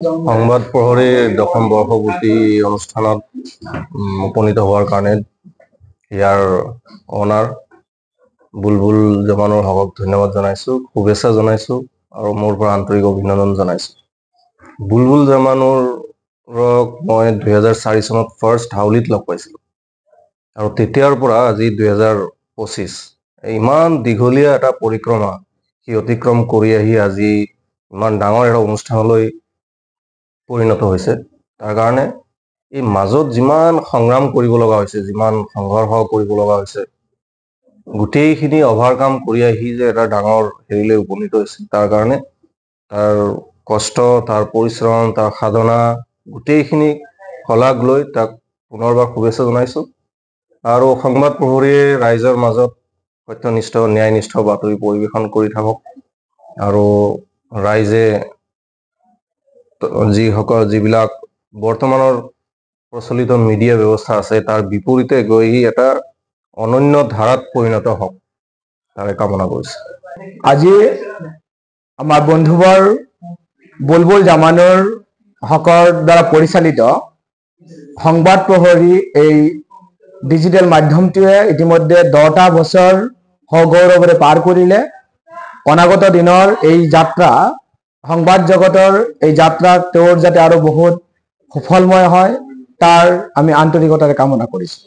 সংবাদ প্ৰহৰীৰ দশম বৰ্ষপূৰ্তি অনুষ্ঠানত উপনীত হোৱাৰ কাৰণে ইয়াৰ অনাৰ বুলবুল জামানুৰ হকক ধন্যবাদ জনাইছো, শুভেচ্ছা জনাইছো আৰু মোৰ পৰা আন্তৰিক অভিনন্দন জনাইছো। বুলবুল জামানুৰক মই 2004 চনত ফাৰ্ষ্ট হাউলিত লগ পাইছিলো আৰু তেতিয়াৰ পৰা আজি 2025 ইমান দীঘলীয়া এটা পৰিক্ৰমা সি অতিক্ৰম কৰি আহি আজি ইমান ডাঙৰ এটা অনুষ্ঠানলৈ পৰিণত হৈছে। তাৰ কাৰণে এই মাজত যিমান সংগ্ৰাম কৰিব লগা হৈছে, যিমান সংঘৰ্ষ কৰিব লগা হৈছে, গোটেইখিনি অভাৰকাম কৰি আহি যে এটা ডাঙৰ হেৰিলৈ উপনীত হৈছে, তাৰ কাৰণে তাৰ কষ্ট, তাৰ পৰিশ্ৰম, তাৰ সাধনা গোটেইখিনি শলাগ লৈ তাক পুনৰবাৰ শুভেচ্ছা জনাইছো। আৰু সংবাদ প্ৰহৰীয়ে ৰাইজৰ মাজত সত্যনিষ্ঠ ন্যায়নিষ্ঠ বাতৰি পৰিৱেশন কৰি থাকক আৰু ৰাইজে যিবিলাক বৰ্তমানৰ প্ৰচলিত মিডিয়া ব্যৱস্থা আছে তাৰ বিপৰীতে গৈ এটা অনন্য ধাৰাত পৰিণত হওক তাৰে কামনা কৰিছে। আজি আমাৰ বন্ধুবৰ বুলবুল জামানুৰ হকৰ দ্বাৰা পৰিচালিত সংবাদ প্ৰহৰী এই ডিজিটেল মাধ্যমটোৱে ইতিমধ্যে 10টা বছৰ সগৌৰৱেৰে পাৰ কৰিলে। অনাগত দিনৰ এই যাত্ৰা সংবাদ জগতৰ এই যাত্ৰা তেওঁৰ যাতে আৰু বহুত সফলময় হয় তাৰ আমি আন্তৰিকতাৰে কামনা কৰিছো।